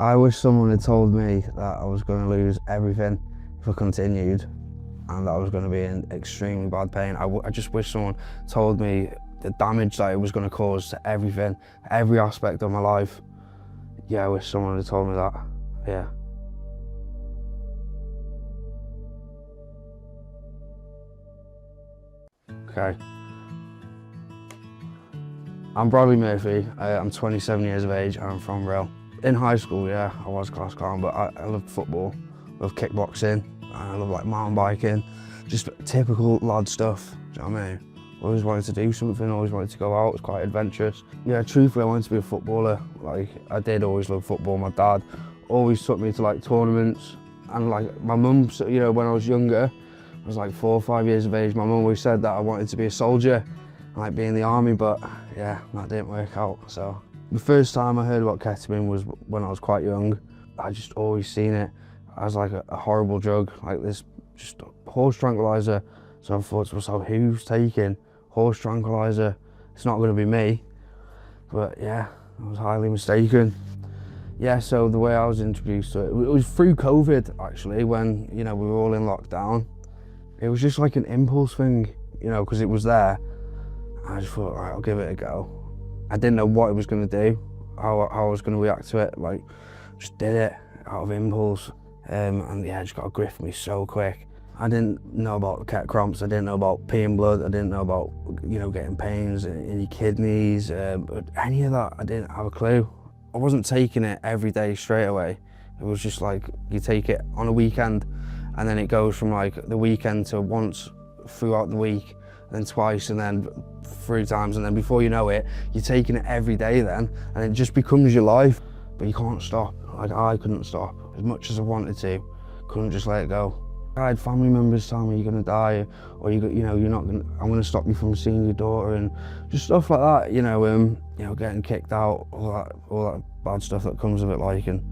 I wish someone had told me that I was going to lose everything if I continued, and that I was going to be in extremely bad pain. I just wish someone told me the damage that it was going to cause to everything, every aspect of my life. Yeah, I wish someone had told me that, yeah. Okay. I'm Bradley Murphy, I'm 27 years of age and I'm from Rhyl. In high school, yeah, I was class clown, but I loved football, loved kickboxing, and I love like mountain biking, just typical lad stuff, do you know what I mean? Always wanted to do something, always wanted to go out, it was quite adventurous. Yeah, truthfully I wanted to be a footballer, like I did always love football. My dad always took me to like tournaments, and like my mum, you know, when I was younger, I was like 4 or 5 years of age, my mum always said that I wanted to be a soldier, like be in the army, but yeah, that didn't work out. So the first time I heard about Cetamin was when I was quite young. I just always seen it as like a horrible drug, like this just horse tranquilizer. So I thought to myself, who's taking horse tranquilizer? It's not going to be me. But yeah, I was highly mistaken. Yeah, so the way I was introduced to it was through COVID actually, when, you know, we were all in lockdown. It was just like an impulse thing, you know, because it was there. I just thought, all right, I'll give it a go. I didn't know what it was going to do, how I was going to react to it. Like, just did it out of impulse. And yeah, it just got a grip for me so quick. I didn't know about cat cramps, I didn't know about peeing blood, I didn't know about, you know, getting pains in your kidneys, any of that, I didn't have a clue. I wasn't taking it every day straight away. It was just like, you take it on a weekend, and then it goes from like the weekend to once throughout the week, then twice, and then 3 times, and then before you know it, you're taking it every day then, and it just becomes your life. But you can't stop. Like, I couldn't stop. As much as I wanted to, couldn't just let it go. I had family members tell me you're gonna die, or you know, you're not gonna, I'm gonna stop you from seeing your daughter, and just stuff like that, you know, getting kicked out, all that bad stuff that comes with it, like, and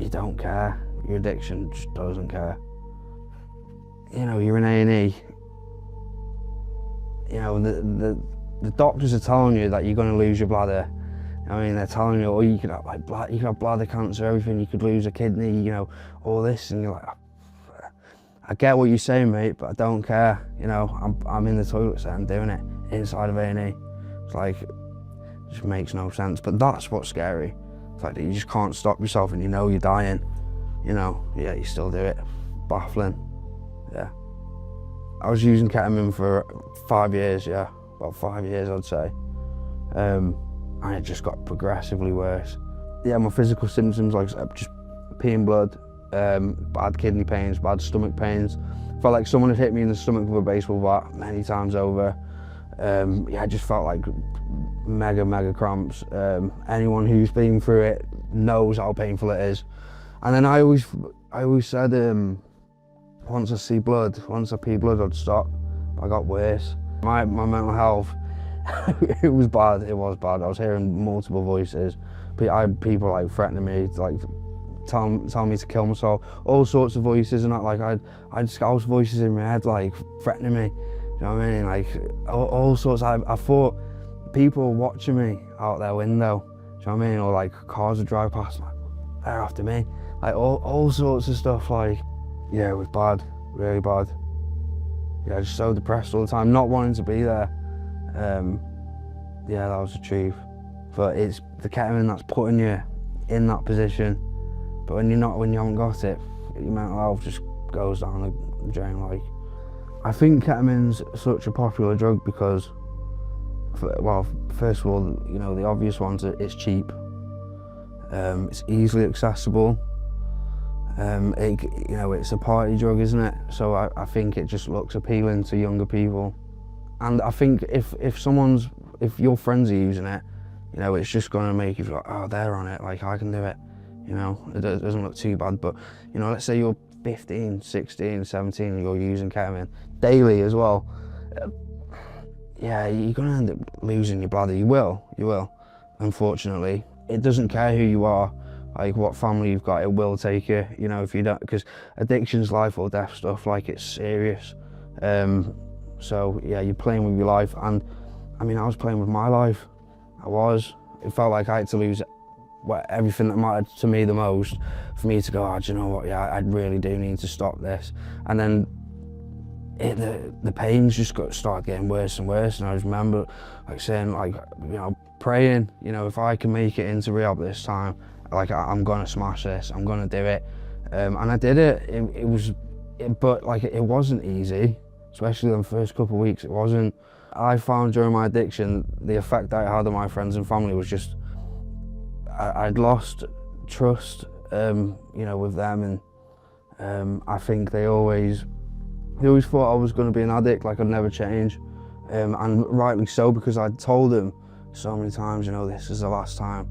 you don't care. Your addiction just doesn't care. You know, you're in A&E. You know, the doctors are telling you that you're going to lose your bladder. I mean, they're telling you, oh, you could have like you could have bladder cancer, everything. You could lose a kidney, you know, all this, and you're like, I get what you're saying, mate, but I don't care. You know, I'm in the toilet set and doing it inside of A&E. It's like, it just makes no sense. But that's what's scary. The fact that you just can't stop yourself, and you know you're dying. You know, yeah, you still do it. Baffling. Yeah. I was using Cetamin for 5 years, yeah, about 5 years I'd say. And it just got progressively worse. Yeah, my physical symptoms, like just peeing blood, bad kidney pains, bad stomach pains. Felt like someone had hit me in the stomach with a baseball bat many times over. Yeah, I just felt like mega cramps. Anyone who's been through it knows how painful it is. And then I always said, once I see blood, once I pee blood, I'd stop. I got worse. My mental health, it was bad. I was hearing multiple voices. I had people like threatening me, like telling me to kill myself. All sorts of voices, and like I had scouse voices in my head, like threatening me. You know what I mean? Like all sorts. I thought people were watching me out their window. Do you know what I mean? Or like cars would drive past, like they're after me. Like all sorts of stuff. Like, yeah, it was bad, really bad. Yeah, just so depressed all the time, not wanting to be there. Yeah, that was the truth. But it's the Cetamin that's putting you in that position. But when you haven't got it, your mental health just goes down the drain. Like, I think Cetamin's such a popular drug because, well, first of all, you know, the obvious ones, it's cheap. It's easily accessible. You know, it's a party drug, isn't it? So I think it just looks appealing to younger people. And I think if your friends are using it, you know, it's just going to make you feel like, oh, they're on it, like I can do it. You know, it doesn't look too bad. But, you know, let's say you're 15, 16, 17 and you're using Cetamin daily as well. Yeah, you're going to end up losing your bladder. You will, unfortunately. It doesn't care who you are, like what family you've got, it will take you, you know, if you don't, because addiction's life or death stuff, like it's serious. So yeah, you're playing with your life, and I mean, I was playing with my life. It felt like I had to lose everything that mattered to me the most, for me to go, oh, do you know what, yeah, I really do need to stop this. And then the pains just started getting worse and worse, and I just remember like saying, like, you know, praying, you know, if I can make it into rehab this time, like, I'm gonna smash this, I'm gonna do it. And I did it. But like, it wasn't easy, especially the first couple of weeks. It wasn't. I found during my addiction, the effect that it had on my friends and family was just, I'd lost trust, you know, with them, and I think they always thought I was going to be an addict, like I'd never change, and rightly so, because I'd told them so many times, you know, this is the last time,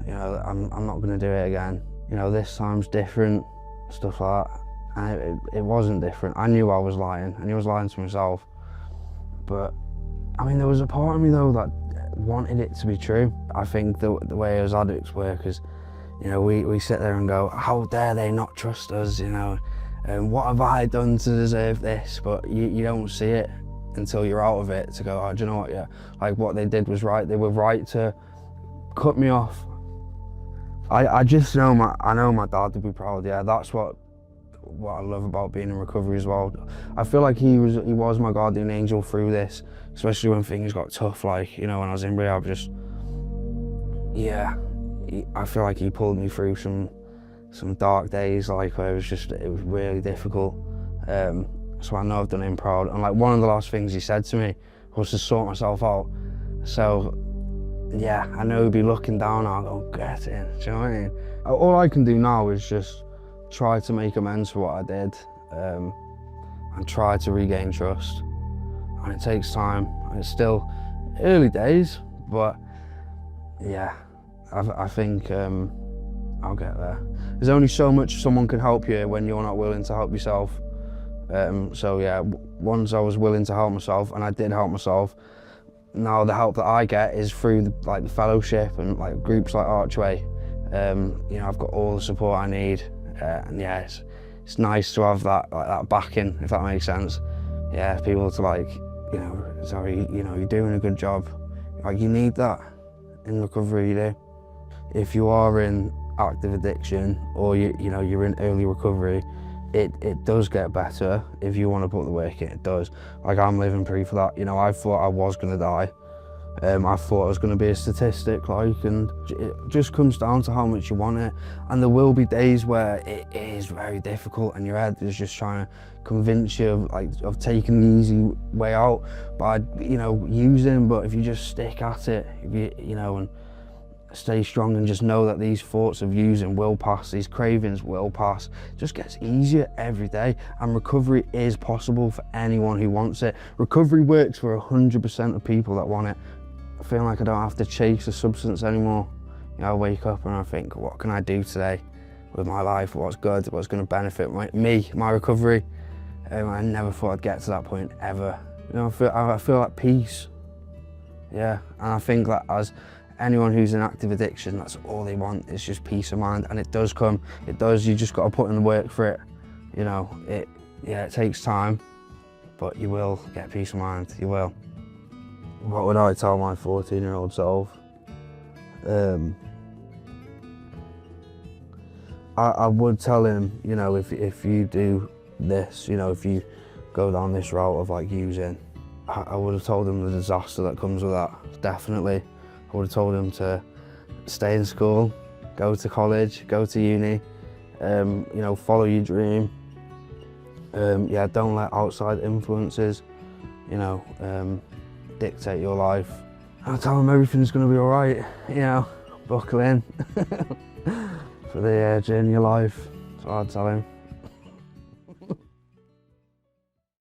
you know, I'm not going to do it again, you know, this time's different, stuff like that. And it wasn't different. I knew I was lying. I knew I was lying to myself, but I mean, there was a part of me though that wanted it to be true. I think the way us addicts work is, you know, we sit there and go, how dare they not trust us, you know, and what have I done to deserve this? But you don't see it until you're out of it, to go, oh, do you know what, yeah, like what they did was right. They were right to cut me off. I just know I know my dad would be proud. Yeah, that's what I love about being in recovery as well. I feel like he was my guardian angel through this, especially when things got tough, like, you know, when I was in rehab, just, yeah, I feel like he pulled me through some dark days, like, where it was really difficult. So I know I've done him proud. And like, one of the last things he said to me was to sort myself out. So yeah, I know he'd be looking down, I'll go, get in, do you know what I mean? All I can do now is just try to make amends for what I did, and try to regain trust. And it takes time, and it's still early days, but yeah, I think I'll get there. There's only so much someone can help you when you're not willing to help yourself. So yeah, once I was willing to help myself, and I did help myself, now the help that I get is through the fellowship and like groups like Archway. You know, I've got all the support I need. And yeah, it's nice to have that backing, if that makes sense. Yeah, people to like, you know, sorry, you know, you're doing a good job. Like, you need that in recovery, you do. If you are in active addiction, or you know, you're in early recovery, it does get better if you want to put the work in. It does. Like, I'm living proof of that. You know, I thought I was going to die. I thought I was going to be a statistic, like, and it just comes down to how much you want it. And there will be days where it is very difficult, and your head is just trying to convince you of taking the easy way out by, you know, using. But if you just stick at it, if you know, and stay strong, and just know that these thoughts of using will pass, these cravings will pass. It just gets easier every day, and recovery is possible for anyone who wants it. Recovery works for 100% of people that want it. I feel like I don't have to chase a substance anymore. You know, I wake up and I think, what can I do today with my life? What's good? What's going to benefit my recovery? I never thought I'd get to that point ever. You know, I feel at peace. Yeah, and I think that as anyone who's in active addiction, that's all they want, is just peace of mind. And it does come, it does. You just got to put in the work for it. You know, it takes time, but you will get peace of mind. You will. What would I tell my 14-year-old self? I would tell him, you know, if you do this, you know, if you go down this route of like using, I would have told him the disaster that comes with that, definitely. I would have told him to stay in school, go to college, go to uni, you know, follow your dream. Yeah, don't let outside influences, you know, dictate your life. I'll tell him everything's going to be all right, you know, buckle in for the journey of life. That's what I'd tell him.